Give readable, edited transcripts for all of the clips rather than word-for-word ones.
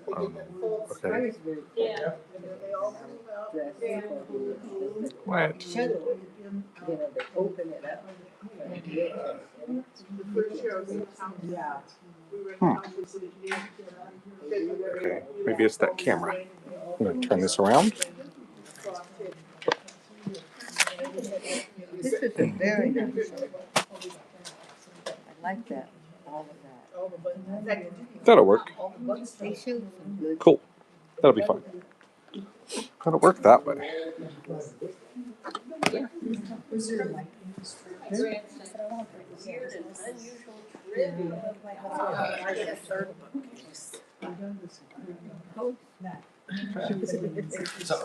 Okay. What? They open it up. Okay, maybe it's that camera. I'm going to turn this around. This is a very nice one. I like that. All of that. That'll work. They show some good. Cool. That'll be fine. That'll work that way. So,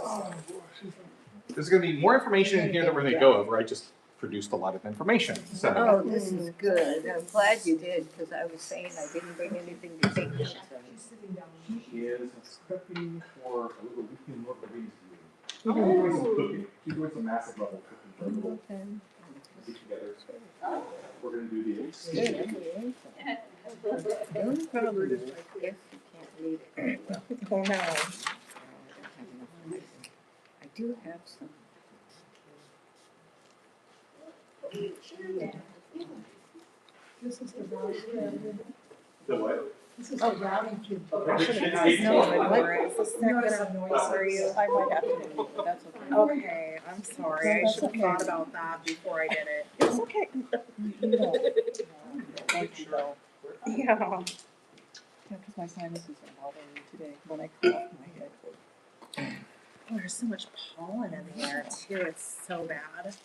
there's going to be more information in here that we're going to go over. I just produced a lot of information. So. Oh, this is good. I'm glad you did, because I was saying I didn't bring anything to take notes on. She is cooking for a little weekend look at these. She's doing some cooking. She's doing some massive level cooking for a little. Together. We're going to do the escape. The only problem is, I guess you can't read it very well. Oh no. I do have some. The what? Oh, brownie cube. Okay. I should have known. Is this not gonna noise for you? I might have to do it, but that's okay. Okay, I'm sorry. I should have thought about that before I did it. It's okay. Thank you, though. Yeah. Yeah, because my sinuses are bothering me today when I cough my head. Oh, there's so much pollen in the air too. It's so bad.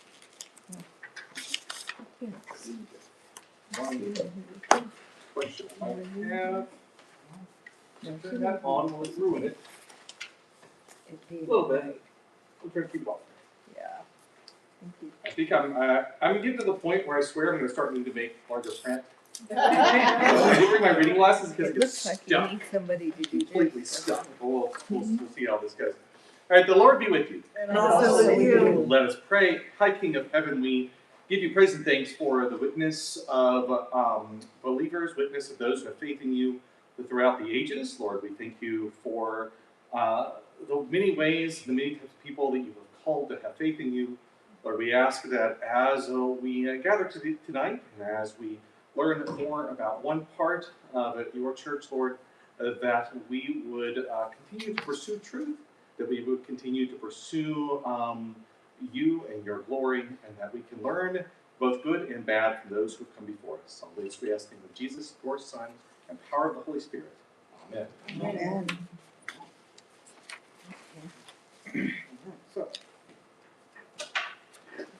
Question I have. Turn that on, will it ruin it? A little bit. We'll try to keep it off. Yeah. Thank you. I think I'm getting to the point where I swear I'm going to start needing to make larger print. I didn't bring my reading glasses because it gets Looks like you stuck. need somebody to do Completely this. stuck. We'll see how this goes. All right, the Lord be with you. And also with you. Let us pray. High King of Heaven, we give you praise and thanks for the witness of believers, witness of those who have faith in you throughout the ages. Lord, we thank you for the many ways, the many types of people that you have called to have faith in you. Lord, we ask that as we gather tonight and as we learn more about one part of your church, Lord, that we would continue to pursue truth, that we would continue to pursue you and your glory, and that we can learn both good and bad from those who have come before us. All this we ask in the name of Jesus, your Son, and power of the Holy Spirit. Amen. Amen. So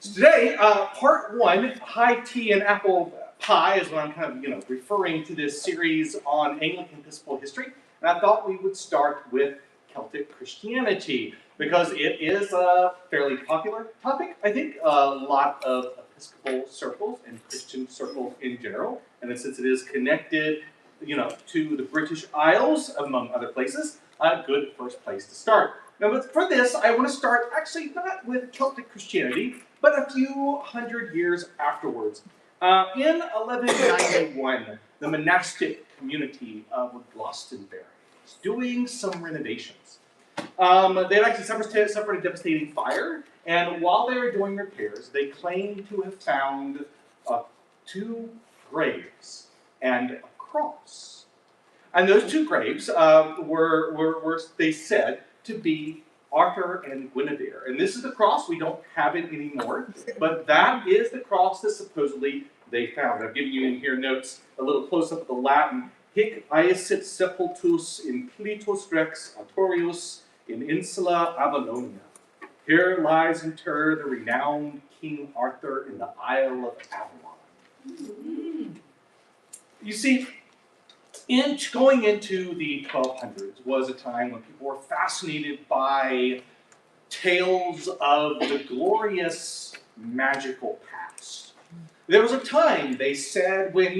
today, part one, high tea and apple pie, is what I'm kind of referring to this series on Anglican Episcopal history. And I thought we would start with Celtic Christianity, because it is a fairly popular topic, I think, a lot of Episcopal circles and Christian circles in general, and since it is connected, to the British Isles, among other places, a good first place to start. Now, but for this, I want to start actually not with Celtic Christianity, but a few hundred years afterwards. In 1191, the monastic community of Glastonbury was doing some renovations. They had actually suffered a devastating fire, and while they were doing repairs, they claimed to have found 2 graves and a cross. And those 2 graves were they said, to be Arthur and Guinevere. And this is the cross. We don't have it anymore, but that is the cross that supposedly they found. I've given you in here notes, a little close-up of the Latin. Hic aesit sepultus in plitos rex autorius in Insula Avalonia. Here lies interred the renowned King Arthur in the Isle of Avalon. You see, going into the 1200s was a time when people were fascinated by tales of the glorious, magical past. There was a time, they said, when,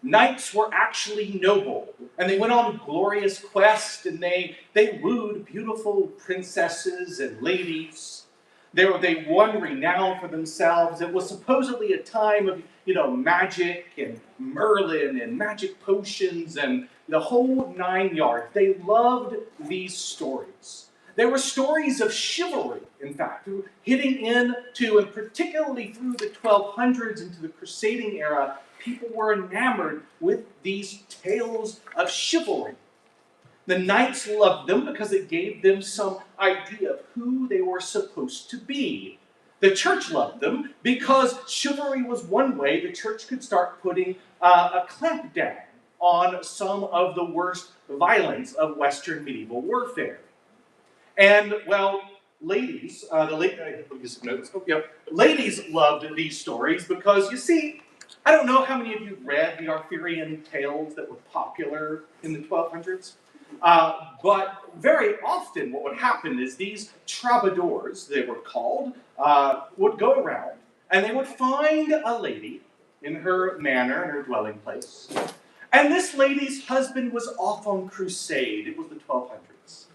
knights were actually noble, and they went on glorious quests, and they wooed beautiful princesses and ladies. They won renown for themselves. It was supposedly a time of, magic and Merlin and magic potions and the whole 9 yards. They loved these stories. They were stories of chivalry, in fact, hitting into, and particularly through the 1200s into the Crusading era, people were enamored with these tales of chivalry. The knights loved them because it gave them some idea of who they were supposed to be. The church loved them because chivalry was one way the church could start putting a clamp down on some of the worst violence of Western medieval warfare. And, well, ladies loved these stories because, you see, I don't know how many of you read the Arthurian tales that were popular in the 1200s. But very often what would happen is these troubadours, they were called, would go around and they would find a lady in her manor, in her dwelling place. And this lady's husband was off on crusade. It was the 1200s.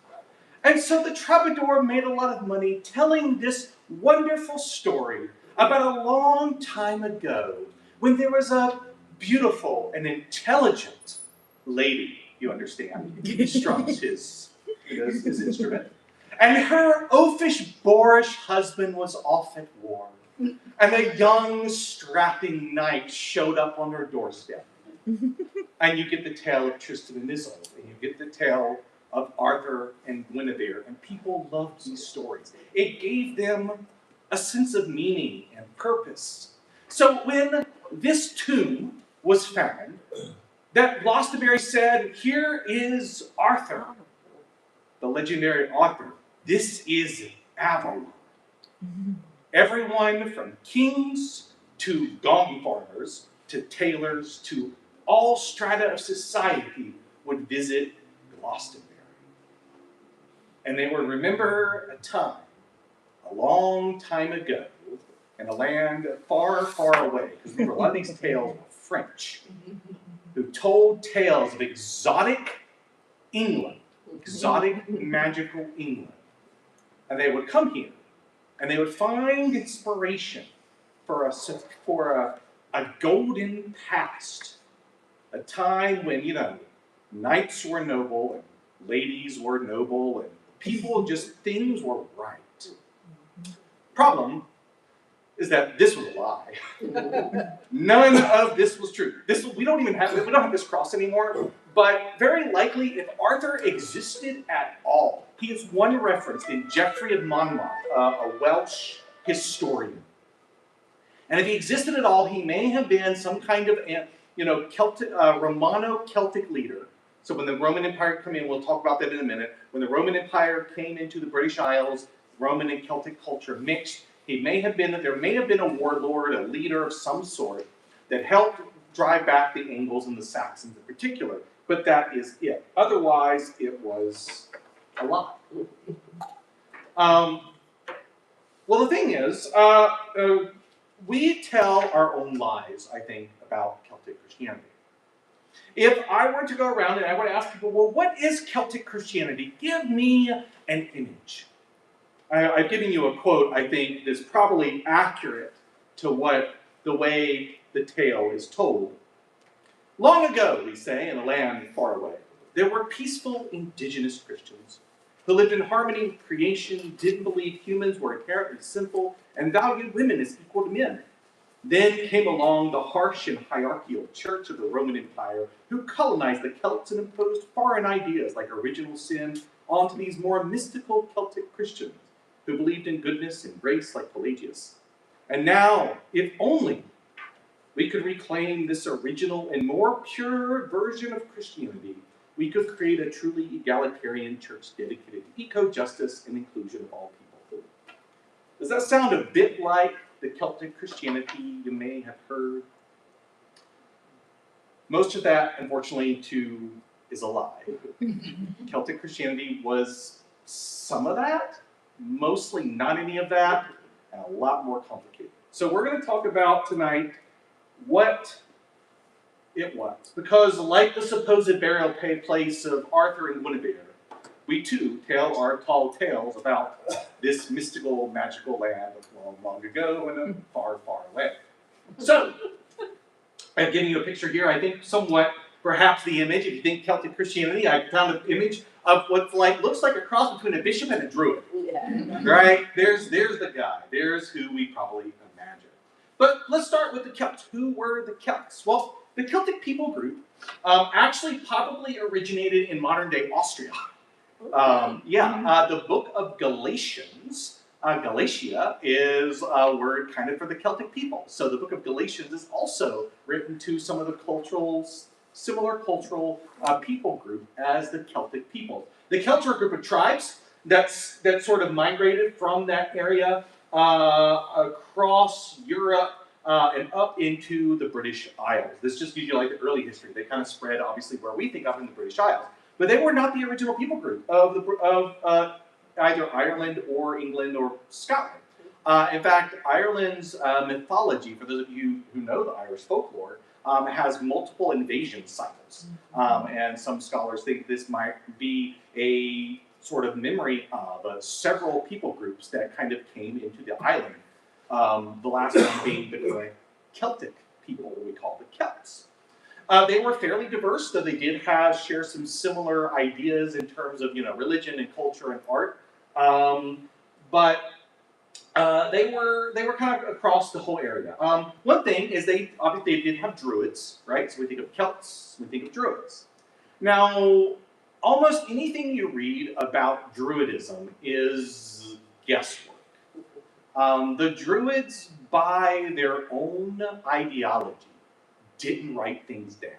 And so the troubadour made a lot of money telling this wonderful story about a long time ago when there was a beautiful and intelligent lady, you understand. He strums his instrument. And her oafish, boorish husband was off at war. And a young, strapping knight showed up on her doorstep. And you get the tale of Tristan and Isolde, and you get the tale of Arthur and Guinevere, and people loved these stories. It gave them a sense of meaning and purpose. So when this tomb was found, that Glastonbury said, "Here is Arthur, the legendary Arthur. This is Avalon." Everyone from kings to donkey farmers to tailors to all strata of society would visit Glastonbury. And they would remember a time, a long time ago, in a land far, far away, because remember, a lot of these tales were French, who told tales of exotic England, exotic magical England. And they would come here, and they would find inspiration for a golden past, a time when, knights were noble, and ladies were noble, and things were right. Problem is that this was a lie. None of this was true. We don't have this cross anymore, but very likely if Arthur existed at all, he is one referenced in Geoffrey of Monmouth, a Welsh historian. And if he existed at all, he may have been some kind of Celtic, Romano-Celtic leader. So when the Roman Empire came in, we'll talk about that in a minute. When the Roman Empire came into the British Isles, Roman and Celtic culture mixed. There may have been a warlord, a leader of some sort, that helped drive back the Angles and the Saxons in particular. But that is it. Otherwise, it was a lie. Well, the thing is, we tell our own lies, I think, about Celtic Christianity. If I were to go around and I were to ask people, well, what is Celtic Christianity? Give me an image. I've given you a quote, I think, that's probably accurate to the way the tale is told. Long ago, we say, in a land far away, there were peaceful indigenous Christians who lived in harmony with creation, didn't believe humans were inherently sinful, and valued women as equal to men. Then came along the harsh and hierarchical church of the Roman Empire, who colonized the Celts and imposed foreign ideas like original sin onto these more mystical Celtic Christians, who believed in goodness and grace like Pelagius. And now, if only we could reclaim this original and more pure version of Christianity, we could create a truly egalitarian church dedicated to eco-justice and inclusion of all people. Does that sound a bit like the Celtic Christianity you may have heard? Most of that, unfortunately, too, is a lie. Celtic Christianity was some of that, mostly not any of that, and a lot more complicated. So we're going to talk about tonight what it was. Because like the supposed burial place of Arthur and Guinevere, we too tell our tall tales about this mystical, magical land long, long ago and a far, far away. So, I'm giving you a picture here, I think somewhat, perhaps the image, if you think Celtic Christianity, I found an image of what looks like a cross between a bishop and a druid. Yeah. Right? There's the guy. There's who we probably imagine. But let's start with the Celts. Who were the Celts? Well, the Celtic people group actually probably originated in modern-day Austria. The book of Galatians, Galatia is a word kind of for the Celtic people. So the book of Galatians is also written to some of the similar cultural people group as the Celtic people. The Celts are a group of tribes that sort of migrated from that area across Europe and up into the British Isles. This just gives you like the early history. They kind of spread, obviously, where we think of in the British Isles. But they were not the original people group of either Ireland or England or Scotland. In fact, Ireland's mythology, for those of you who know the Irish folklore, has multiple invasion cycles. And some scholars think this might be a sort of memory of several people groups that kind of came into the island. The last one being the current Celtic people, what we call the Celts. They were fairly diverse, though they did share some similar ideas in terms of religion and culture and art. But they were kind of across the whole area. One thing is they did have druids, right? So we think of Celts, we think of druids. Now, almost anything you read about Druidism is guesswork. The Druids, by their own ideology, didn't write things down.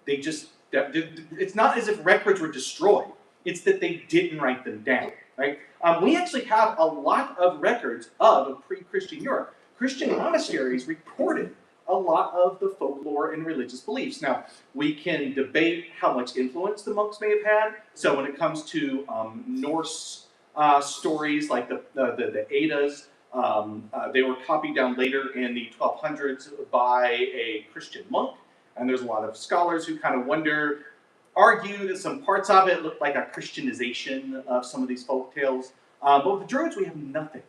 They just, it's not as if records were destroyed. It's that they didn't write them down, right? We actually have a lot of records of pre-Christian Europe. Christian monasteries recorded a lot of the folklore and religious beliefs. Now, we can debate how much influence the monks may have had. So when it comes to Norse stories like the Eddas, they were copied down later in the 1200s by a Christian monk. And there's a lot of scholars who kind of argue that some parts of it look like a Christianization of some of these folk tales. But with the Druids, we have nothing.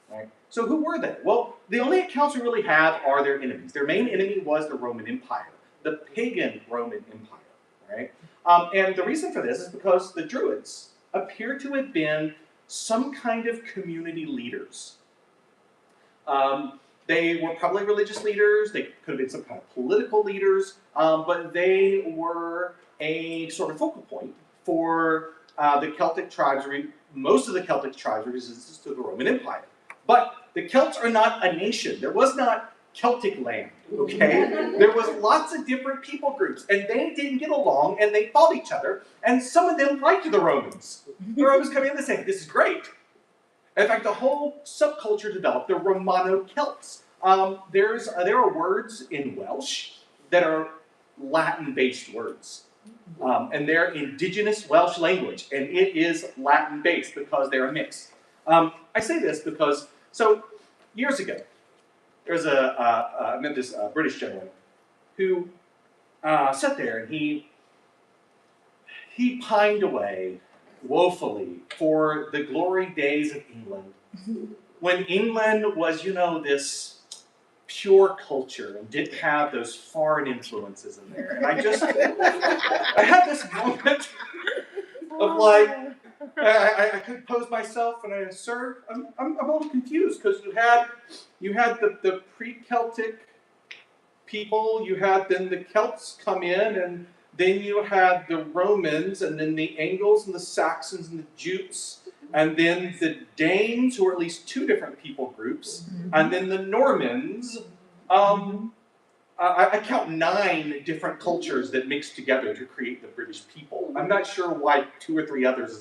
Right? So who were they? Well, the only accounts we really have are their enemies. Their main enemy was the Roman Empire, the pagan Roman Empire. Right? And the reason for this is because the Druids appear to have been some kind of community leaders. They were probably religious leaders, they could have been some kind of political leaders, but they were a sort of focal point for the Celtic tribes, most of the Celtic tribes' resistance to the Roman Empire. But the Celts are not a nation. There was not Celtic land, okay? There was lots of different people groups, and they didn't get along, and they fought each other, and some of them liked the Romans. The Romans come in and say, this is great. In fact, the whole subculture developed, the Romano-Celts. There are words in Welsh that are Latin-based words. And they're indigenous Welsh language, and it is Latin-based because they're a mix. I say this because, so years ago, there was I met this British gentleman who sat there and he pined away woefully for the glory days of England, when England was, this pure culture and didn't have those foreign influences in there. And I had this moment of like, I could pose myself and I said, sir, I'm a little confused because you had the pre-Celtic people, you had then the Celts come in, and then you had the Romans, and then the Angles and the Saxons and the Jutes, and then the Danes, who are at least two different people groups, and then the Normans. I count 9 different cultures that mix together to create the British people. I'm not sure why 2 or 3 others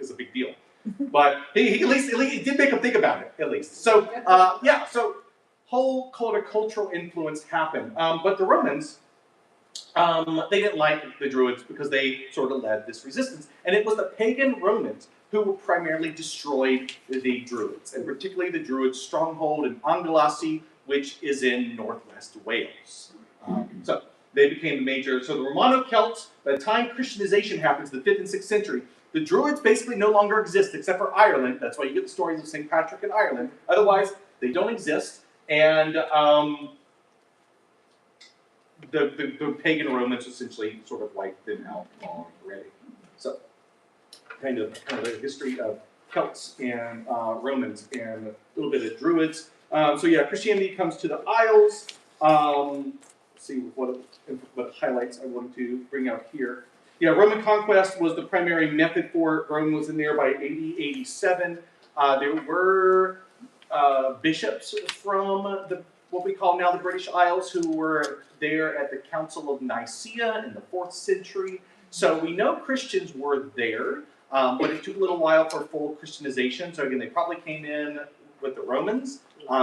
is a big deal, but he at least did make him think about it, at least. So so whole cultural influence happened, but the Romans. They didn't like the Druids because they sort of led this resistance. And it was the pagan Romans who primarily destroyed the Druids, and particularly the Druids' stronghold in Anglesey, which is in northwest Wales. So they became the major. So the Romano-Celts, by the time Christianization happens in the 5th and 6th century, The Druids basically no longer exist except for Ireland. That's why you get the stories of St. Patrick in Ireland. Otherwise, they don't exist. And the pagan Romans essentially sort of wiped them out already. So, kind of the history of Celts and Romans and a little bit of Druids. So yeah, Christianity comes to the Isles. Let's see what highlights I want to bring out here. Yeah, Roman conquest was the primary method for it. Rome was in there by AD 87. There were bishops from what we call now the British Isles who were there at the Council of Nicaea in the 4th century. So we know Christians were there, but it took a little while for full Christianization. So again, they probably came in with the Romans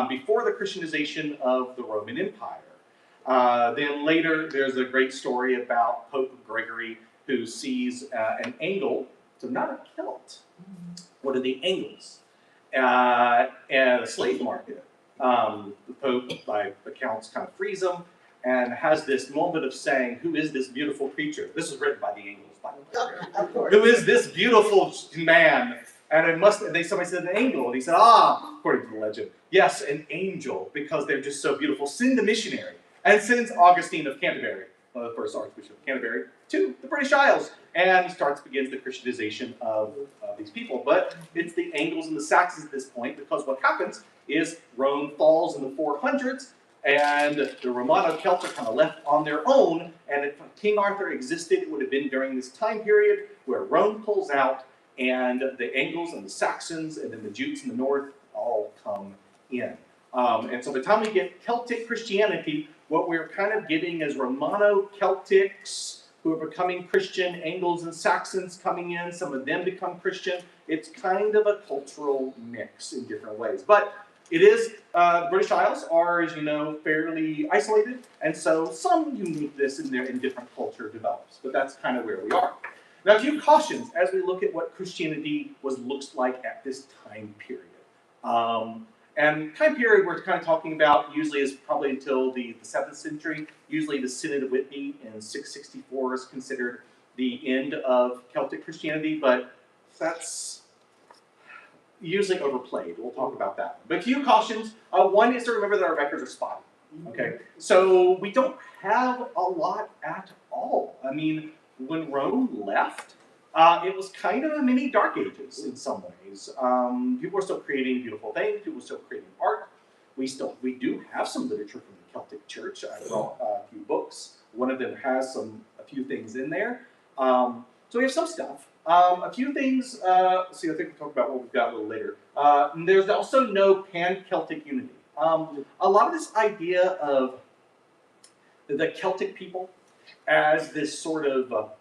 before the Christianization of the Roman Empire. Then later, there's a great story about Pope Gregory who sees an angle, so not a Celt. What are the angles? At a slave market. The Pope, by accounts, kind of frees them and has this moment of saying, who is this beautiful creature? This is written by the Angles, by the way. Who is this beautiful man? And somebody said an angel. And he said, according to the legend, yes, an angel, because they're just so beautiful. Send the missionary. And sends Augustine of Canterbury, one of the first Archbishop of Canterbury, to the British Isles. And he begins the Christianization of these people. But it's the Angles and the Saxons at this point, because what happens is Rome falls in the 400s, and the Romano-Celts are kind of left on their own, and if King Arthur existed, it would have been during this time period where Rome pulls out, and the Angles and the Saxons, and then the Jutes in the north all come in. And so by the time we get Celtic Christianity, what we're kind of getting is Romano-Celtics who are becoming Christian, Angles and Saxons coming in, some of them become Christian. It's kind of a cultural mix in different ways. But it is, the British Isles are, as you know, fairly isolated, and so some uniqueness in there in different culture develops. But that's kind of where we are. Now, a few cautions as we look at what Christianity looks like at this time period. And time period we're kind of talking about usually is probably until the 7th century. Usually the Synod of Whitby in 664 is considered the end of Celtic Christianity, but that's usually overplayed. We'll talk about that. But a few cautions. One is to remember that our records are spotty. Okay, so we don't have a lot at all. I mean, when Rome left, it was kind of a mini Dark Ages in some ways. People were still creating beautiful things. People were still creating art. We do have some literature from the Celtic Church. I brought a few books. One of them has a few things in there. So we have some stuff. A few things. Let's see. I think we'll talk about what we've got a little later. There's also no pan-Celtic unity. A lot of this idea of the Celtic people as this sort of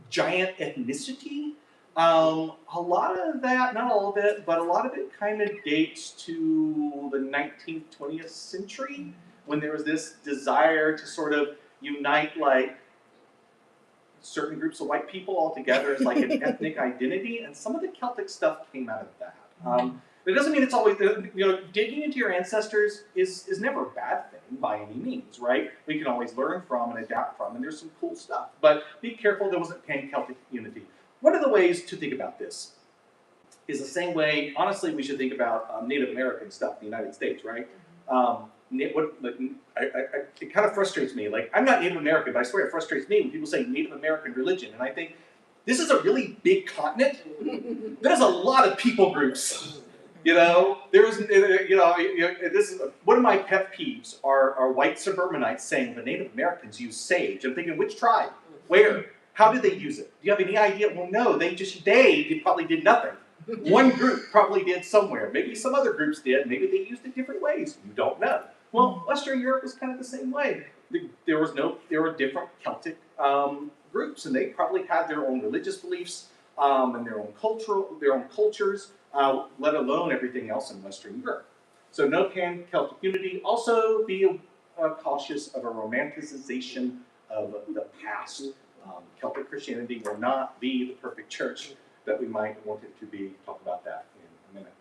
giant ethnicity, a lot of that, not all of it, but a lot of it kind of dates to the 19th, 20th century, when there was this desire to sort of unite like certain groups of white people all together as like an ethnic identity, and some of the Celtic stuff came out of that. It doesn't mean it's always, digging into your ancestors is never a bad thing by any means, right? We can always learn from and adapt from, and there's some cool stuff. But be careful, there wasn't pan-Celtic unity. One of the ways to think about this is the same way, honestly, we should think about Native American stuff in the United States, right? It kind of frustrates me. Like, I'm not Native American, but I swear it frustrates me when people say Native American religion, and I think, this is a really big continent. There's a lot of people groups. This is one of my pet peeves are white suburbanites saying the Native Americans use sage. I'm thinking, which tribe? Where? How did they use it? Do you have any idea? Well, no, they probably did nothing. One group probably did somewhere. Maybe some other groups did. Maybe they used it different ways. You don't know. Well, Western Europe was kind of the same way. There were different Celtic groups, and they probably had their own religious beliefs and their own cultures. Let alone everything else in Western Europe. So no pan-Celtic unity. Also be cautious of a romanticization of the past. Celtic Christianity will not be the perfect church that we might want it to be. Talk about that in a minute.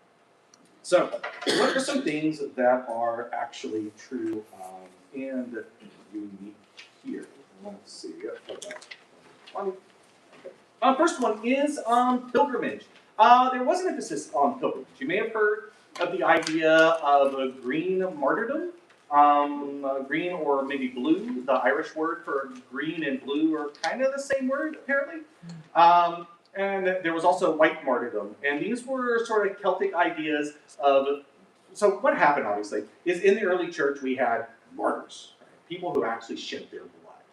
So what are some things that are actually true and unique here? Let's see. Okay. First one is pilgrimage. There was an emphasis on pilgrimage. You may have heard of the idea of a green martyrdom. Green or maybe blue, the Irish word for green and blue are kind of the same word, apparently. And there was also white martyrdom. And these were sort of Celtic ideas of, so what happened, obviously, is in the early church we had martyrs, right? People who actually shed their blood.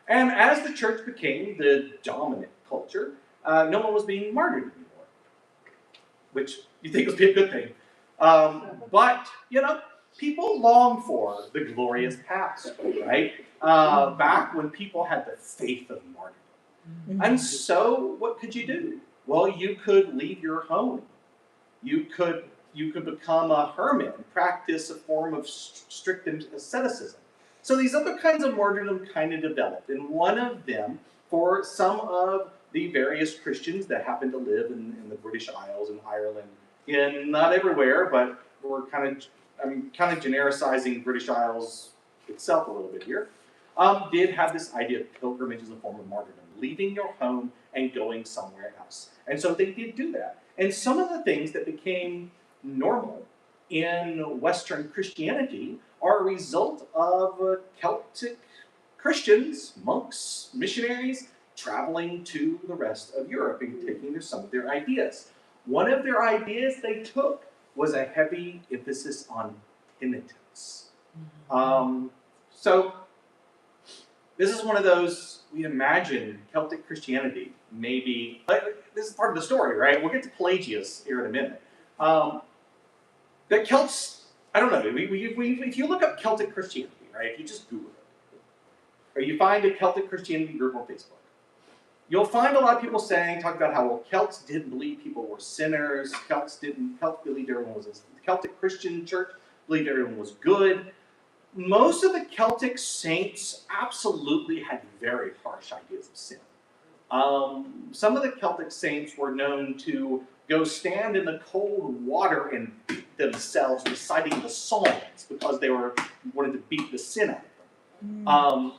And as the church became the dominant culture, no one was being martyred anymore, which you think would be a good thing. But, people long for the glorious past, right? Back when people had the faith of martyrdom. And so, what could you do? Well, you could leave your home. You could become a hermit and practice a form of strict asceticism. So these other kinds of martyrdom kind of developed, and one of them, for some of the various Christians that happened to live in the British Isles and Ireland, in not everywhere, but we're kind of genericizing British Isles itself a little bit here, did have this idea of pilgrimage as a form of martyrdom, leaving your home and going somewhere else. And so they did do that. And some of the things that became normal in Western Christianity are a result of Celtic Christians, monks, missionaries, traveling to the rest of Europe and taking some of their ideas. One of their ideas they took was a heavy emphasis on penitence. So this is one of those, we imagine Celtic Christianity maybe, this is part of the story, right? We'll get to Pelagius here in a minute. The Celts, I don't know, if you look up Celtic Christianity, right, if you just Google it, or you find a Celtic Christianity group on Facebook, you'll find a lot of people talking about how, well, Celts didn't believe people were sinners, Celts believed everyone was, the Celtic Christian church believed everyone was good. Most of the Celtic saints absolutely had very harsh ideas of sin. Some of the Celtic saints were known to go stand in the cold water and beat themselves reciting the Psalms because they wanted to beat the sin out of them.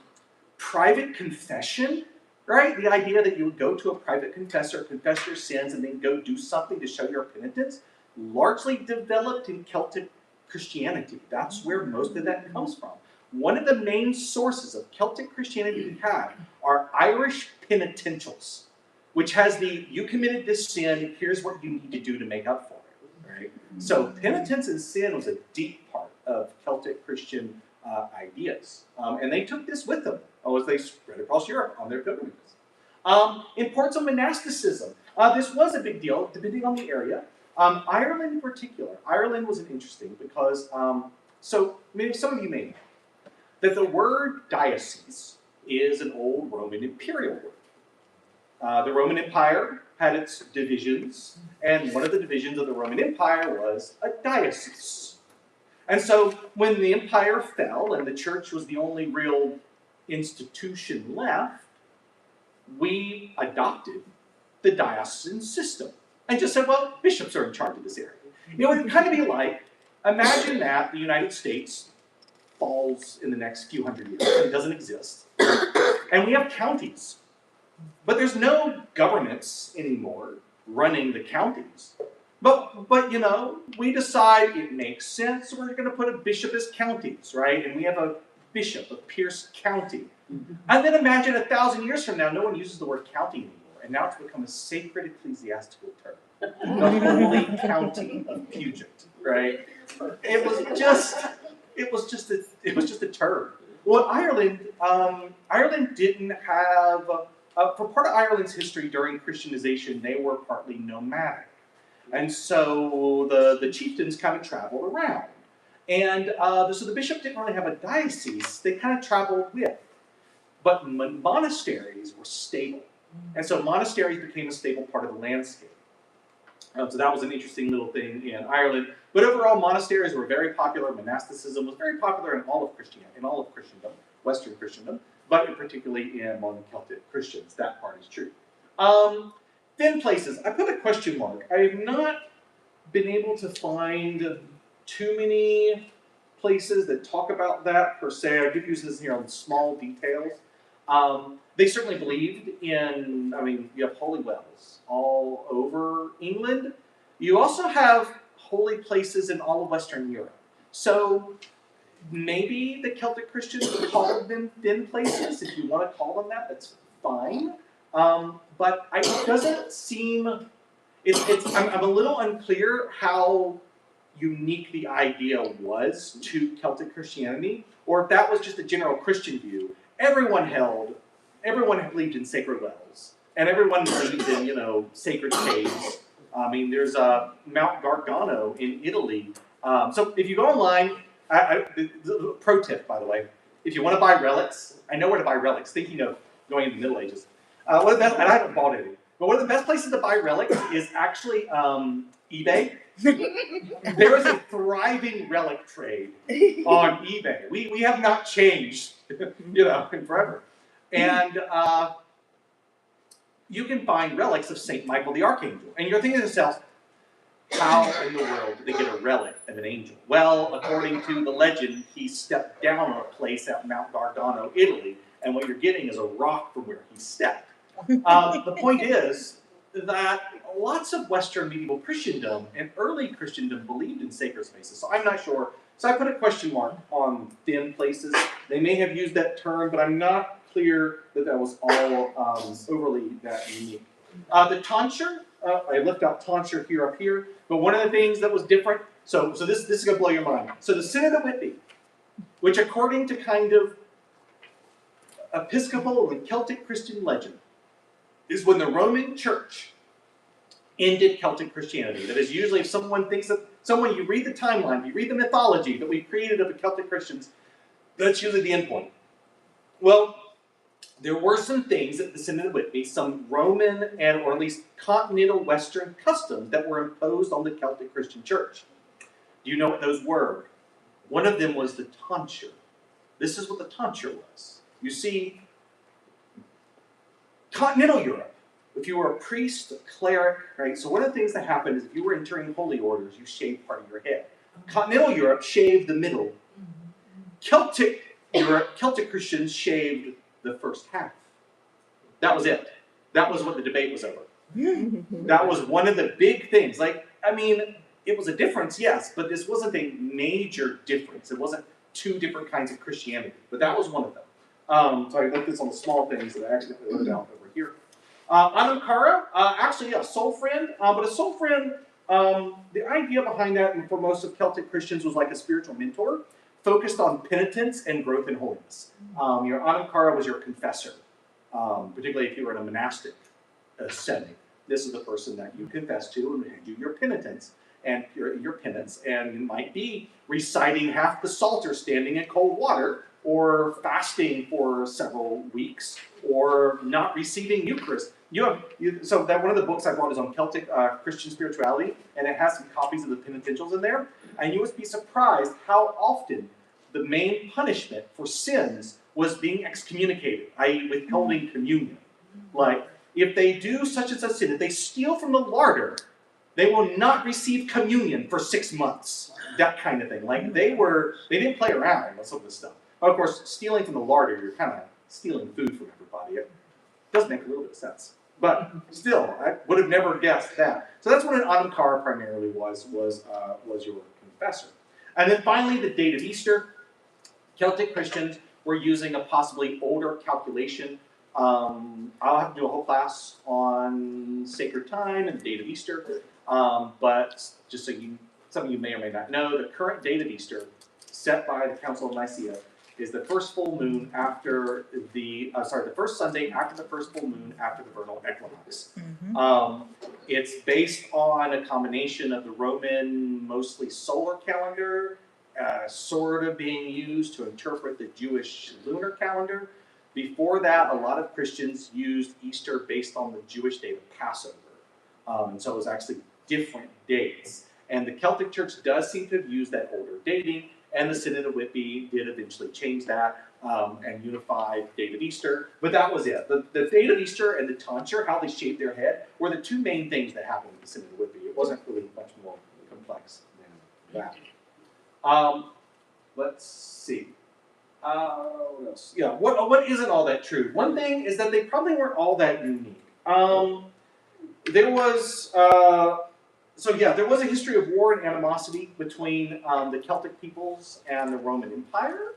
Private confession, right? The idea that you would go to a private confessor, confess your sins, and then go do something to show your penitence, largely developed in Celtic Christianity. That's where most of that comes from. One of the main sources of Celtic Christianity we have are Irish penitentials, which has you committed this sin, here's what you need to do to make up for it. Right? So penitence and sin was a deep part of Celtic Christian ideas. And they took this with them as they spread across Europe on their pilgrimages. Importance of monasticism. This was a big deal, depending on the area. Ireland in particular. Ireland was interesting because, so maybe some of you may know, that the word diocese is an old Roman imperial word. The Roman Empire had its divisions, and one of the divisions of the Roman Empire was a diocese. And so when the empire fell and the church was the only real institution left, we adopted the diocesan system and just said, well, bishops are in charge of this area. It would kind of be like, imagine that the United States falls in the next few hundred years. It doesn't exist. And we have counties. But there's no governments anymore running the counties. But we decide it makes sense, so we're going to put a bishop as counties, right? And we have a bishop of Pierce County. And then imagine 1,000 years from now, no one uses the word county anymore. And now it's become a sacred ecclesiastical term. The Holy County of Puget, right? It was just a term. Well, Ireland didn't have, for part of Ireland's history during Christianization, they were partly nomadic. And so the chieftains kind of traveled around. And so the bishop didn't really have a diocese, they kind of traveled with. But monasteries were stable. And so monasteries became a stable part of the landscape. So that was an interesting little thing in Ireland. But overall, monasteries were very popular. Monasticism was very popular in all of Christendom, Western Christendom, but particularly among Celtic Christians. That part is true. Then places. I put a question mark. I have not been able to find too many places that talk about that per se. I did use this here on small details. They certainly believed in, you have holy wells all over England. You also have holy places in all of Western Europe. So maybe the Celtic Christians called them thin places. If you want to call them that, that's fine. But it doesn't seem, I'm a little unclear how unique the idea was to Celtic Christianity, or if that was just a general Christian view. Everyone believed in sacred wells, and everyone believed in, sacred caves. There's Mount Gargano in Italy. So if you go online, pro tip, by the way, if you want to buy relics, I know where to buy relics, thinking of going into the Middle Ages. And I haven't bought any, but one of the best places to buy relics is actually eBay. There is a thriving relic trade on eBay. We have not changed, in forever. And you can find relics of St. Michael the Archangel. And you're thinking to yourself, how in the world did they get a relic of an angel? Well, according to the legend, he stepped down on a place at Mount Gargano, Italy, and what you're getting is a rock from where he stepped. The point is that lots of Western medieval Christendom and early Christendom believed in sacred spaces, so I'm not sure. So I put a question mark on thin places. They may have used that term, but I'm not clear that was all overly that unique. The tonsure, I left out tonsure up here, but one of the things that was different, so this is going to blow your mind. So the Synod of Whitby, which according to kind of Episcopal and Celtic Christian legend, is when the Roman Church ended Celtic Christianity. That is usually if someone thinks of someone, you read the timeline, you read the mythology that we've created of the Celtic Christians, that's usually the end point. Well, there were some things at the Synod of Whitby, some Roman or at least continental Western customs that were imposed on the Celtic Christian Church. Do you know what those were? One of them was the tonsure. This is what the tonsure was. You see, continental Europe, if you were a priest, a cleric, right? So one of the things that happened is if you were entering holy orders, you shaved part of your head. Continental Europe shaved the middle. Celtic Christians shaved the first half. That was it. That was what the debate was over. That was one of the big things. It was a difference, yes, but this wasn't a major difference. It wasn't two different kinds of Christianity, but that was one of them. So I left this on the small things that I actually wrote down over here. Anamkara, actually a soul friend, but a soul friend, the idea behind that, and for most of Celtic Christians, was like a spiritual mentor, focused on penitence and growth in holiness. Your Anamkara was your confessor, particularly if you were in a monastic setting. This is the person that you confess to and do your penitence and your penance, and it might be reciting half the Psalter standing in cold water, or fasting for several weeks, or not receiving Eucharist. So that one of the books I brought is on Celtic Christian spirituality, and it has some copies of the penitentials in there. And you would be surprised how often the main punishment for sins was being excommunicated, i.e. withholding communion. Like, if they do such and such sin, if they steal from the larder, they will not receive communion for 6 months. That kind of thing. Like, they didn't play around with some of this stuff. Of course, stealing from the larder, you're kind of stealing food from everybody. It does make a little bit of sense. But still, I would have never guessed that. So that's what an Anamkara primarily was your confessor. And then finally, the date of Easter. Celtic Christians were using a possibly older calculation. I'll have to do a whole class on sacred time and the date of Easter. But just so some of you may or may not know, the current date of Easter, set by the Council of Nicaea, is the first full moon after the first Sunday after the first full moon after the vernal equinox. It's based on a combination of the Roman, mostly solar calendar, sort of being used to interpret the Jewish lunar calendar. Before that, a lot of Christians used Easter based on the Jewish date of Passover. And so it was actually different dates. And the Celtic Church does seem to have used that older dating, and the Synod of Whitby did eventually change that and unify the date of Easter. But that was it. The date of Easter and the tonsure, how they shaved their head, were the two main things that happened at the Synod of Whitby. It wasn't really much more complex than that. Let's see. What else? Yeah, what isn't all that true? One thing is that they probably weren't all that unique. There was, there was a history of war and animosity between the Celtic peoples and the Roman Empire.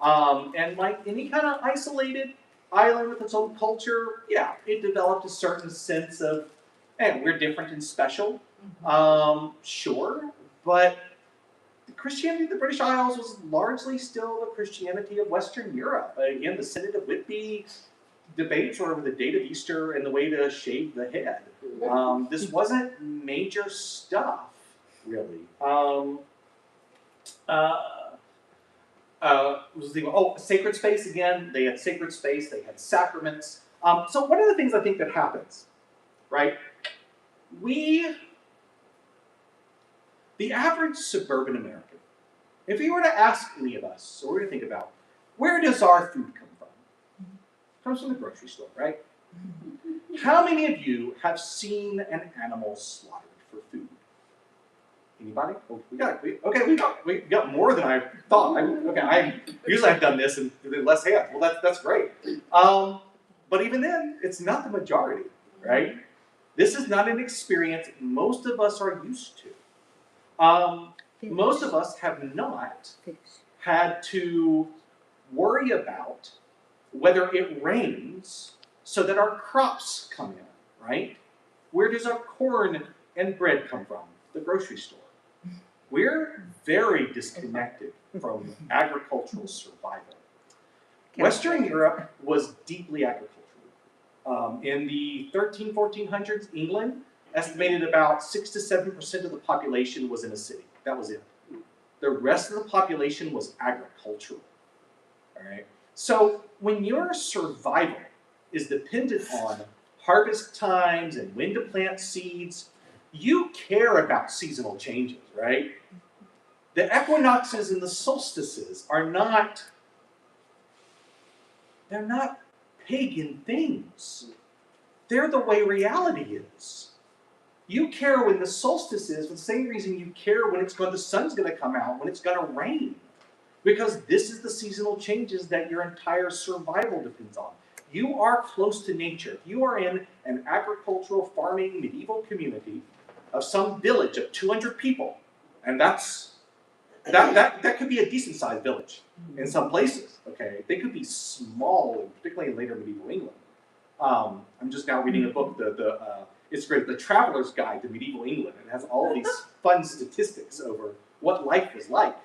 And like any kind of isolated island with its own culture, yeah, it developed a certain sense of, hey, we're different and special. Sure, but the Christianity of the British Isles was largely still the Christianity of Western Europe. Again, the Synod of Whitby debates were over the date of Easter and the way to shave the head. This wasn't major stuff, really. Sacred space again. They had sacred space. They had sacraments. So one of the things I think that happens, right? The average suburban American, if you were to ask any of us, so we're going to think about, where does our food come from? It comes from the grocery store, right? How many of you have seen an animal slaughtered for food? Anybody? Oh, we got more than I thought. Usually I've done this in less hands. Well, that's great. But even then, it's not the majority, right? This is not an experience most of us are used to. Most of us have not had to worry about whether it rains so that our crops come in, right? Where does our corn and bread come from? The grocery store. We're very disconnected from agricultural survival. Western Europe was deeply agricultural. In the 1400s, England estimated about 6 to 7% of the population was in a city. That was it. The rest of the population was agricultural. All right. So when your survival is dependent on harvest times and when to plant seeds, you care about seasonal changes, right? The equinoxes and the solstices are not, they're not pagan things. They're the way reality is. You care when the solstice is for the same reason you care when the sun's going to come out, when it's going to rain. Because this is the seasonal changes that your entire survival depends on. You are close to nature. If you are in an agricultural, farming, medieval community of some village of 200 people, and that could be a decent-sized village in some places, okay? They could be small, particularly in later medieval England. I'm just now reading a book, it's great, The Traveler's Guide to Medieval England. It has all these fun statistics over what life was like.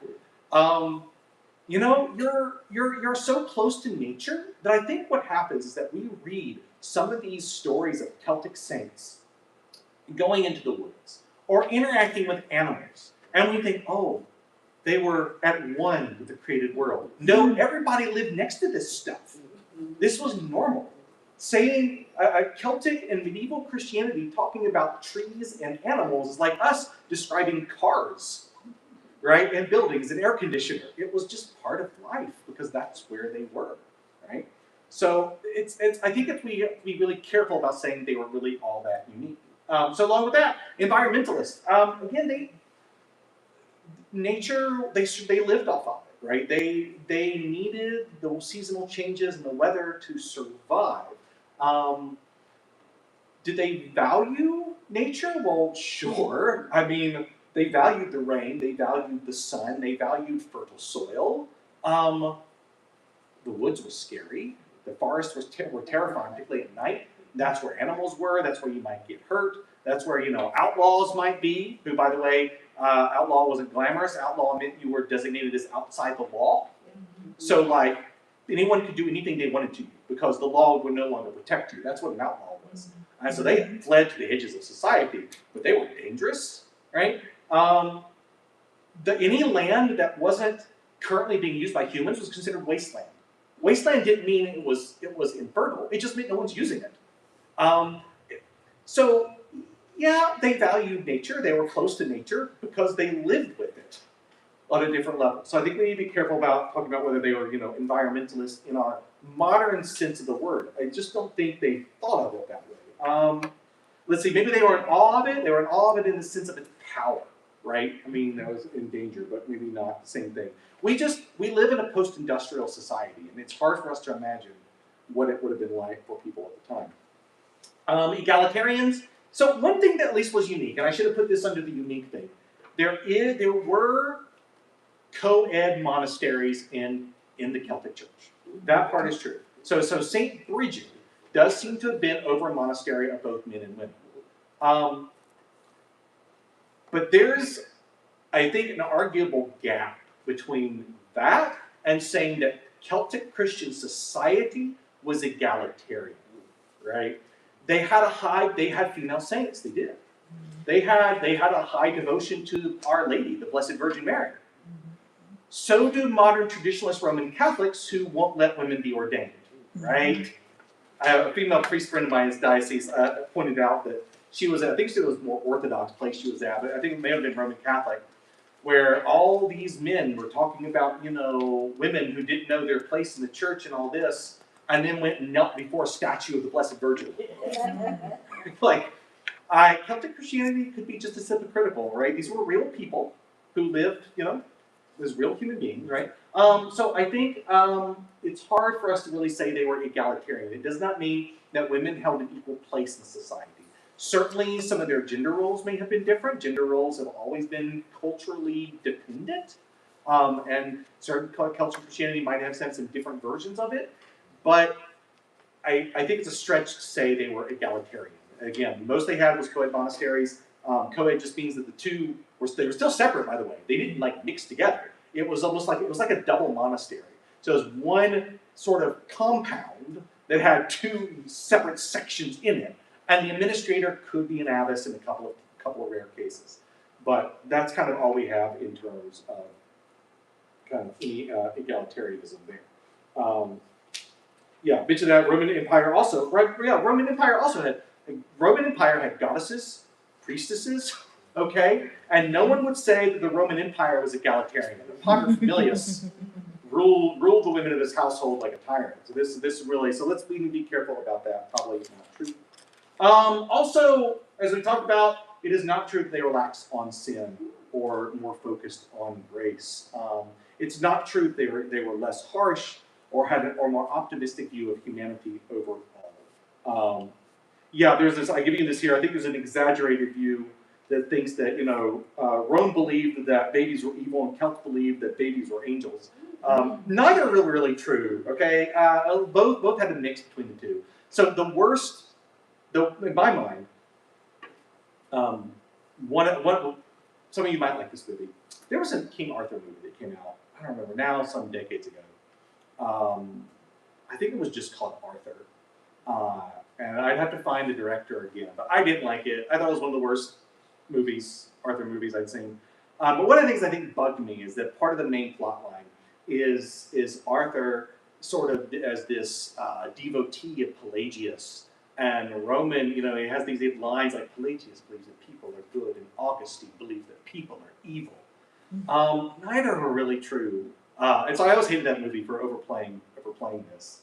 You're so close to nature that I think what happens is that we read some of these stories of Celtic saints going into the woods or interacting with animals, and we think, oh, they were at one with the created world. No, everybody lived next to this stuff. This was normal. Saying Celtic and medieval Christianity talking about trees and animals is like us describing cars, right? And buildings and air conditioner. It was just part of life because that's where they were, right? So I think if we be really careful about saying they were really all that unique. So along with that, environmentalists. Again, they lived off of it, right? They needed the seasonal changes and the weather to survive. Did they value nature? Well, sure. I mean, they valued the rain, they valued the sun, they valued fertile soil. The woods were scary. The forests were terrifying, particularly at night. That's where animals were. That's where you might get hurt. That's where, outlaws might be. Who, by the way, outlaw wasn't glamorous. Outlaw meant you were designated as outside the law. So, anyone could do anything they wanted to you because the law would no longer protect you. That's what an outlaw was. And so they fled to the edges of society, but they were dangerous, right? Any land that wasn't currently being used by humans was considered wasteland. Wasteland didn't mean it was infertile. It just meant no one's using it. So, yeah, they valued nature. They were close to nature because they lived with it on a different level. So I think we need to be careful about talking about whether they were, environmentalists in our modern sense of the word. I just don't think they thought of it that way. Let's see, maybe they were in awe of it. They were in awe of it in the sense of its power. right? I mean, that was in danger, but maybe not the same thing. We live in a post-industrial society, and it's hard for us to imagine what it would have been like for people at the time. Egalitarians. So one thing that at least was unique, and I should have put this under the unique thing, there were co-ed monasteries in the Celtic Church. That part is true. So St. Bridget does seem to have been over a monastery of both men and women. But there's, I think, an arguable gap between that and saying that Celtic Christian society was egalitarian, right? They had female saints, they did. They had a high devotion to Our Lady, the Blessed Virgin Mary. So do modern traditionalist Roman Catholics who won't let women be ordained, right? I have a female priest friend of mine's diocese pointed out that I think she was more Orthodox place she was at, but I think it may have been Roman Catholic, where all these men were talking about, women who didn't know their place in the church and all this, and then went and knelt before a statue of the Blessed Virgin. Celtic Christianity could be just as hypocritical, right? These were real people who lived, as real human beings, right? So I think it's hard for us to really say they were egalitarian. It does not mean that women held an equal place in society. Certainly, some of their gender roles may have been different. Gender roles have always been culturally dependent, and certain Celtic Christianity might have some different versions of it. But I think it's a stretch to say they were egalitarian. Again, most they had was co-ed monasteries. Co-ed just means that they were still separate, by the way. They didn't mix together. It was almost like a double monastery. So it was one sort of compound that had two separate sections in it. And the administrator could be an abbess in a couple of rare cases. But that's kind of all we have in terms of kind of egalitarianism there. Mention that Roman Empire also, right? Yeah, Roman Empire had goddesses, priestesses, okay? And no one would say that the Roman Empire was egalitarian. The Paterfamilias ruled the women of his household like a tyrant. So this really, so we need to be careful about that. Probably not true. Also, as we talked about, it is not true that they were lax on sin or more focused on grace. It's not true that they were less harsh or had a more optimistic view of humanity overall. There's this. I give you this here. I think there's an exaggerated view that thinks that Rome believed that babies were evil and Celts believed that babies were angels. Neither are really true. Okay, both had a mix between the two. So the worst. In my mind, some of you might like this movie. There was a King Arthur movie that came out, I don't remember now, some decades ago. I think it was just called Arthur. And I'd have to find the director again, but I didn't like it. I thought it was one of the worst Arthur movies I'd seen. But one of the things I think bugged me is that part of the main plot line is Arthur sort of as this devotee of Pelagius. And Roman, he has these lines like Pelagius believes that people are good, and Augustine believes that people are evil. Neither are really true. And so I always hated that movie for overplaying this.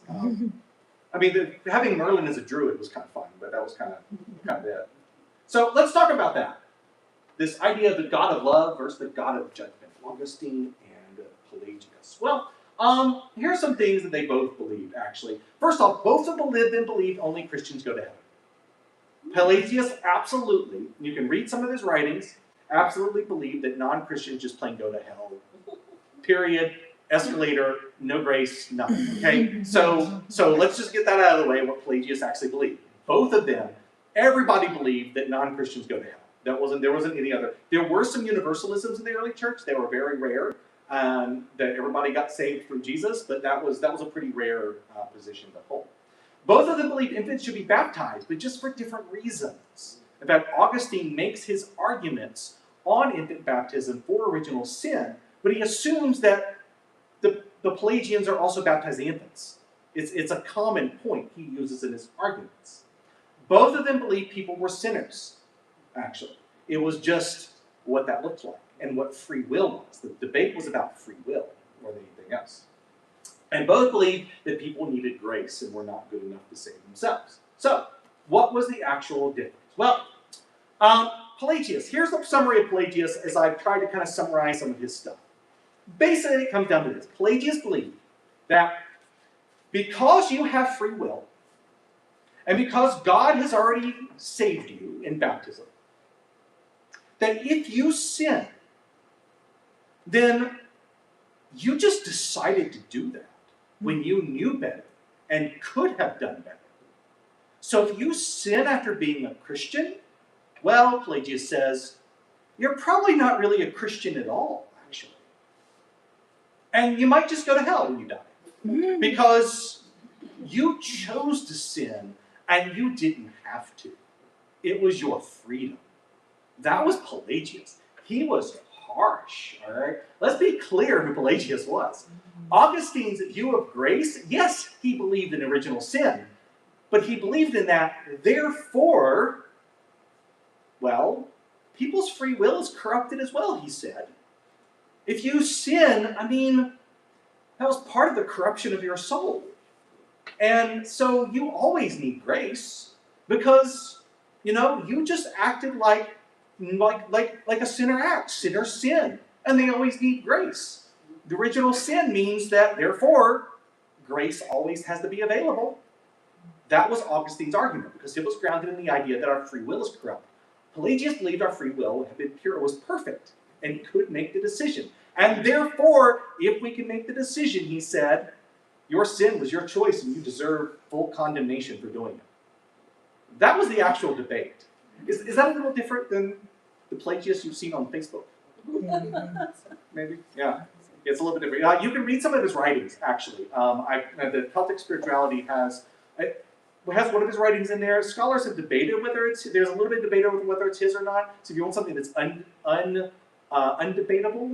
Having Merlin as a druid was kind of fun, but that was kind of it. So let's talk about that. This idea of the God of love versus the God of judgment, Augustine and Pelagius. Well, here are some things that they both believed, actually. First off, both of them lived and believed only Christians go to heaven. Pelagius absolutely, you can read some of his writings, absolutely believed that non-Christians just plain go to hell. Period. Escalator, no grace, nothing. Okay? So let's just get that out of the way, what Pelagius actually believed. Both of them, everybody believed that non-Christians go to hell. There wasn't any other. There were some universalisms in the early church. They were very rare. That everybody got saved through Jesus, but that was a pretty rare position to hold. Both of them believed infants should be baptized, but just for different reasons. In fact, Augustine makes his arguments on infant baptism for original sin, but he assumes that the Pelagians are also baptizing infants. It's a common point he uses in his arguments. Both of them believed people were sinners, actually. It was just what that looked like and what free will was. The debate was about free will more than anything else. And both believed that people needed grace and were not good enough to save themselves. So, what was the actual difference? Well, Pelagius. Here's the summary of Pelagius as I've tried to kind of summarize some of his stuff. Basically, it comes down to this. Pelagius believed that because you have free will, and because God has already saved you in baptism, that if you sin, then you just decided to do that when you knew better and could have done better. So if you sin after being a Christian, well, Pelagius says, you're probably not really a Christian at all, actually. And you might just go to hell when you die. Because you chose to sin and you didn't have to. It was your freedom. That was Pelagius. He was harsh, all right? Let's be clear who Pelagius was. Augustine's view of grace, yes, he believed in original sin, but he believed in that, therefore, well, people's free will is corrupted as well, he said. If you sin, I mean, that was part of the corruption of your soul. And so you always need grace because, you just acted like a sinner acts. Sinners sin, and they always need grace. The original sin means that, therefore, grace always has to be available. That was Augustine's argument because it was grounded in the idea that our free will is corrupt. Pelagius believed our free will had been pure, was perfect, and could make the decision. And therefore, if we can make the decision, he said, your sin was your choice and you deserve full condemnation for doing it. That was the actual debate. Is that a little different than the Pelagius you've seen on Facebook? Maybe? Yeah. It's a little bit different. You can read some of his writings, actually. The Celtic Spirituality has one of his writings in there. Scholars have debated whether there's a little bit of debate over whether it's his or not. So if you want something that's undebatable,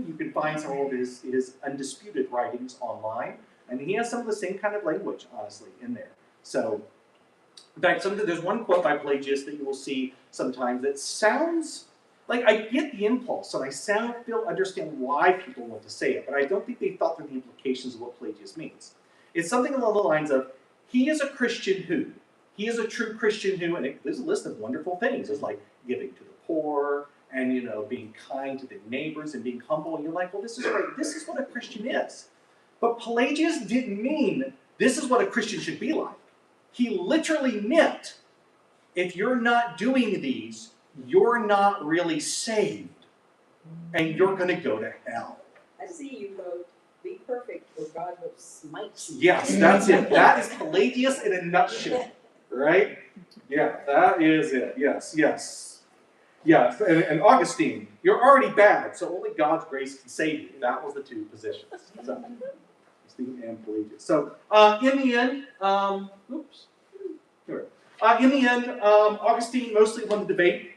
you can find some of his undisputed writings online. And he has some of the same kind of language, honestly, in there. So, in fact, there's one quote by Pelagius that you will see sometimes that sounds like I get the impulse, and I understand why people want to say it, but I don't think they thought through the implications of what Pelagius means. It's something along the lines of, he is a Christian who? He is a true Christian who, and there's a list of wonderful things. It's like giving to the poor, and being kind to their neighbors, and being humble, and you're like, well, this is great. This is what a Christian is. But Pelagius didn't mean this is what a Christian should be like. He literally meant, if you're not doing these, you're not really saved, and you're going to go to hell. I see you wrote, be perfect or God will smite you. Yes, that's it. That is Pelagius in a nutshell, right? Yeah, that is it. Yes. Yes, and Augustine, you're already bad, so only God's grace can save you. That was the two positions. So, Augustine and Pelagius. So, in the end, Augustine mostly won the debate.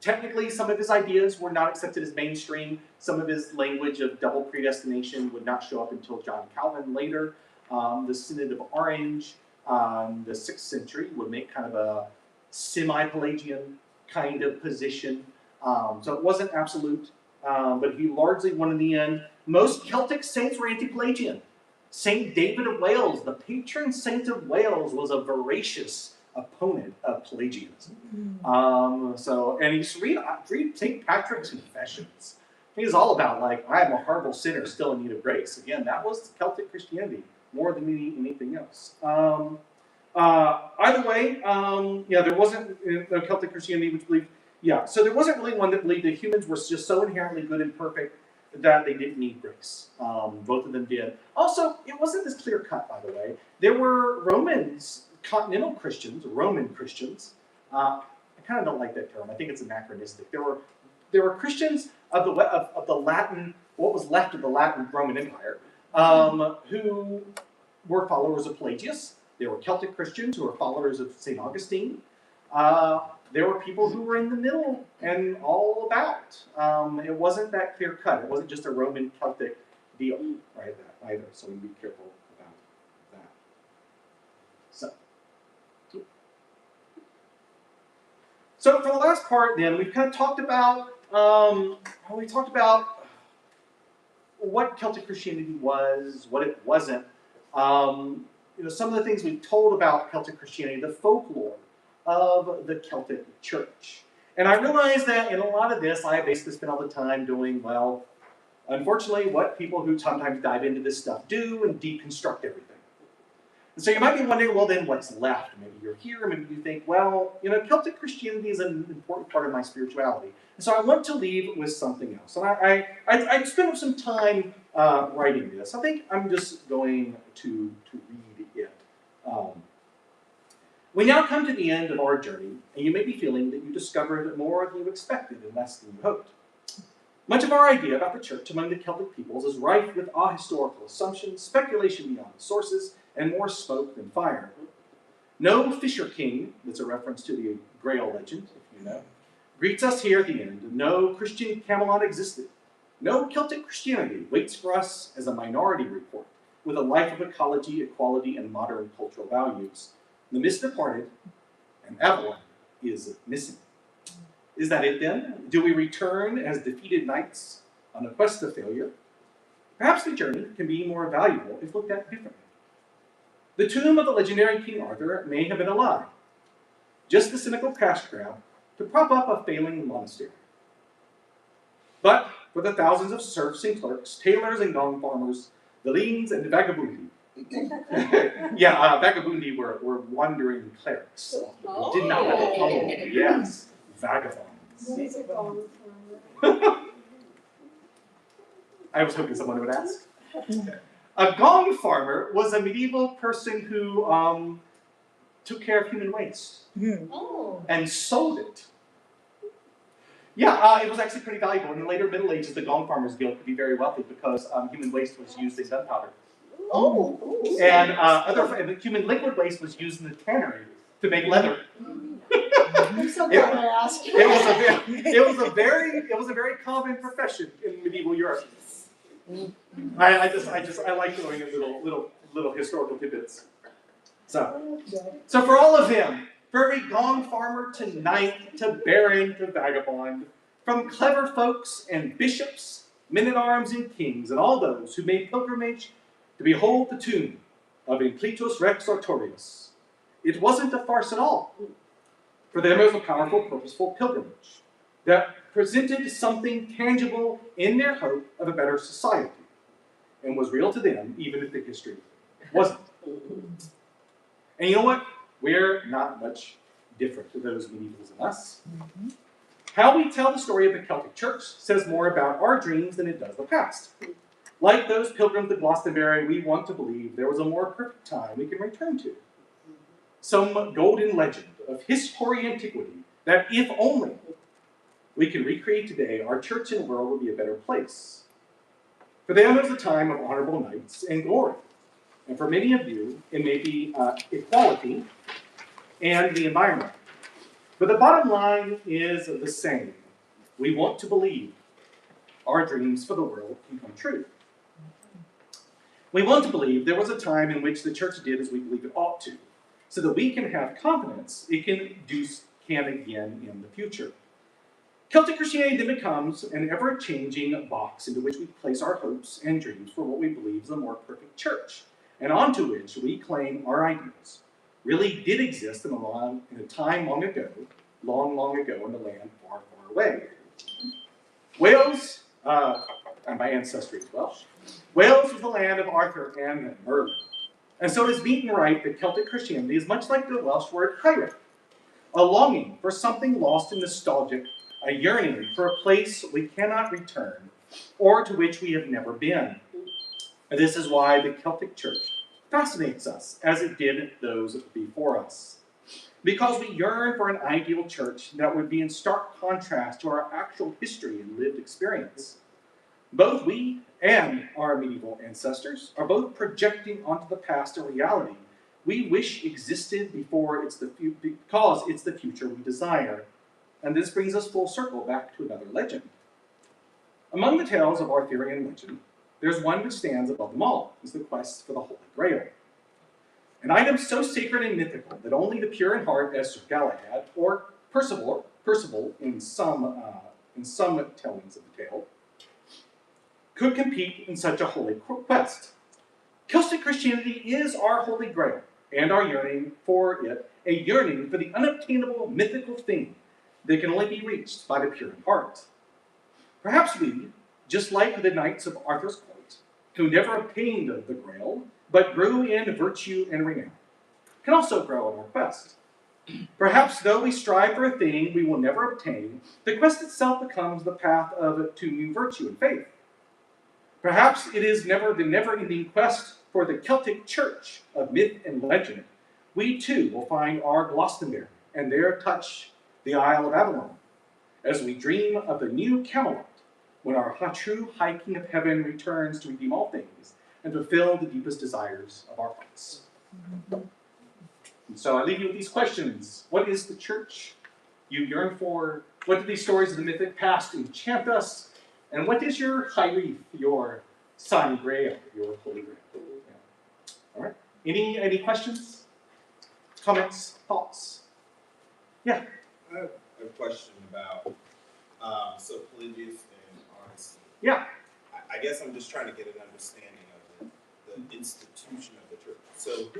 Technically, some of his ideas were not accepted as mainstream. Some of his language of double predestination would not show up until John Calvin later. The Synod of Orange, the 6th century, would make kind of a semi-Pelagian kind of position. So it wasn't absolute, but he largely won in the end. Most Celtic saints were anti-Pelagian. Saint David of Wales, the patron saint of Wales, was a voracious opponent of Pelagianism. And you should read St. Patrick's Confessions. He's all about, I am a horrible sinner still in need of grace. Again, that was Celtic Christianity more than anything else. Either way, there wasn't Celtic Christianity which believed, so there wasn't really one that believed that humans were just so inherently good and perfect that they didn't need grace. Both of them did. Also, it wasn't this clear cut, by the way. There were Romans, continental Christians, Roman Christians. I kind of don't like that term. I think it's anachronistic. There were Christians of the Latin, what was left of the Latin Roman Empire, who were followers of Pelagius. There were Celtic Christians who were followers of St. Augustine. There were people who were in the middle and all about. It wasn't that clear cut. It wasn't just a Roman Celtic deal, right? Either. So we need to be careful about that. So for the last part, then we've kind of talked about what Celtic Christianity was, what it wasn't. Some of the things we've told about Celtic Christianity, the folklore of the Celtic Church. And I realize that in a lot of this, I basically spend all the time doing, well, unfortunately, what people who sometimes dive into this stuff do and deconstruct everything. And so you might be wondering, well, then what's left? Maybe you're here, maybe you think, well, Celtic Christianity is an important part of my spirituality. And so I want to leave with something else. And I spent some time writing this. I think I'm just going to read it. We now come to the end of our journey, and you may be feeling that you discovered more than you expected and less than you hoped. Much of our idea about the church among the Celtic peoples is rife with ahistorical assumptions, speculation beyond the sources, and more smoke than fire. No Fisher King, that's a reference to the Grail legend, if you know, greets us here at the end. No Christian Camelot existed. No Celtic Christianity waits for us as a minority report, with a life of ecology, equality, and modern cultural values. The mist departed, and Avalon is missing. Is that it then? Do we return as defeated knights on a quest of failure? Perhaps the journey can be more valuable if looked at differently. The tomb of the legendary King Arthur may have been a lie, just the cynical cash grab to prop up a failing monastery. But for the thousands of serfs and clerks, tailors and gong farmers, villeins and vagabundi. Vagabundi were wandering clerics. Did not have a home. Yes, vagabonds. What is a gong farmer? I was hoping someone would ask. A gong farmer was a medieval person who took care of human waste and sold it. Yeah, it was actually pretty valuable. In the later Middle Ages, the Gong Farmers Guild could be very wealthy because human waste was used in gunpowder. And human liquid waste was used in the tannery to make leather. I'm so glad I asked. It was a very common profession in medieval Europe. I like throwing in little historical tidbits. So for all of them, for every gong farmer to knight, to baron, to vagabond, from clever folks and bishops, men-at-arms and kings, and all those who made pilgrimage to behold the tomb of Impletus Rex Artorius, it wasn't a farce at all. For them it was a powerful, purposeful pilgrimage that presented something tangible in their hope of a better society, and was real to them, even if the history wasn't. And you know what? We're not much different to those medievals and us. How we tell the story of the Celtic Church says more about our dreams than it does the past. Like those pilgrims to Glastonbury, we want to believe there was a more perfect time we can return to. Some golden legend of history antiquity that if only we can recreate today, our church and world will be a better place. For them it was a time of honorable knights and glory. And for many of you, it may be equality and the environment. But the bottom line is the same. We want to believe our dreams for the world can come true. We want to believe there was a time in which the church did as we believe it ought to, so that we can have confidence it can again in the future. Celtic Christianity then becomes an ever-changing box into which we place our hopes and dreams for what we believe is a more perfect church, and onto which we claim our ideals really did exist in a time long ago, long ago in the land far, far away. Wales, and my ancestry is Welsh, Wales was the land of Arthur and Merlin. And so it is meet and right that Celtic Christianity is much like the Welsh word hyre, a longing for something lost and nostalgic, a yearning for a place we cannot return, or to which we have never been. And this is why the Celtic Church fascinates us, as it did those before us. Because we yearn for an ideal church that would be in stark contrast to our actual history and lived experience. Both we and our medieval ancestors are both projecting onto the past a reality we wish existed because it's the future we desire. And this brings us full circle back to another legend. Among the tales of Arthurian legend, there's one which stands above them all, is the quest for the Holy Grail. An item so sacred and mythical that only the pure in heart as Sir Galahad, or Percival in some tellings of the tale, could compete in such a holy quest. Celtic Christianity is our Holy Grail, and our yearning for it, a yearning for the unobtainable mythical thing that can only be reached by the pure in heart. Perhaps we, just like the knights of Arthur's court, who never obtained the Grail, but grew in virtue and renown, can also grow in our quest. Perhaps though we strive for a thing we will never obtain, the quest itself becomes the path to new virtue and faith. Perhaps it is never the never-ending quest for the Celtic church of myth and legend. We too will find our Glastonbury and there touch the Isle of Avalon, as we dream of the new Camelot, when our true High King of Heaven returns to redeem all things and fulfill the deepest desires of our hearts. And so I leave you with these questions. What is the church you yearn for? What do these stories of the mythic past enchant us? And what is your high wreath, your Sun Grail, your Holy Grail? Yeah. All right. Any questions? Comments? Thoughts? Yeah. I have a question about so Pelagius and honesty. Yeah. I guess I'm just trying to get an understanding of the institution of the church. So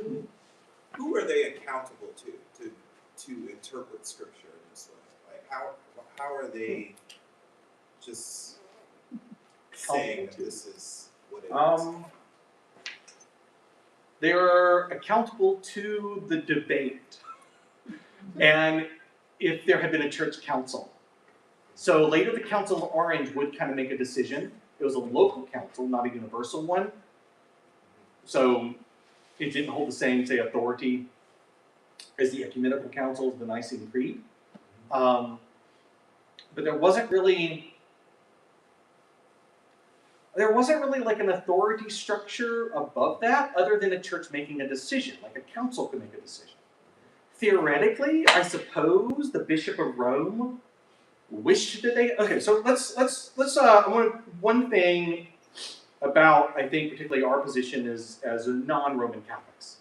who are they accountable to interpret scripture in this way? Like how are they just saying that this is what it is? They're accountable to the debate, and if there had been a church council. So later the Council of Orange would kind of make a decision. It was a local council, not a universal one. So it didn't hold the same, say, authority as the ecumenical councils, the Nicene Creed. But there wasn't really like an authority structure above that, other than a church making a decision, like a council could make a decision. Theoretically, I suppose the Bishop of Rome wished that they. Okay, so let's. One thing about, I think, particularly our position as non-Roman Catholics.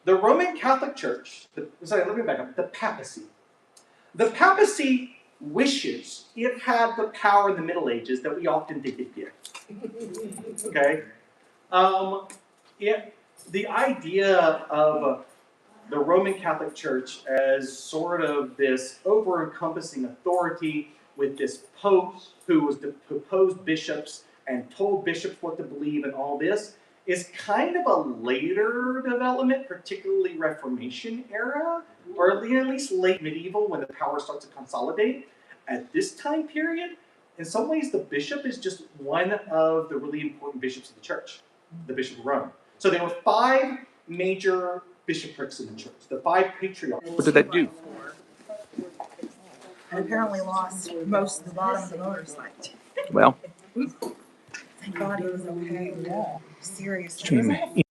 The Roman Catholic Church. Let me back up. The papacy. The papacy wishes it had the power in the Middle Ages that we often think it did. Okay? The idea of the Roman Catholic Church as sort of this over-encompassing authority with this Pope who was proposed bishops and told bishops what to believe and all this is kind of a later development, particularly Reformation era, or at least late medieval when the power starts to consolidate. At this time period, in some ways the bishop is just one of the really important bishops of the church, the Bishop of Rome. So there were 5 major bishoprics in the church, the 5 patriarchs. What did that do? And apparently lost most of the bottom of the motorcycle. Well, Thank God he was okay. Yeah. Seriously.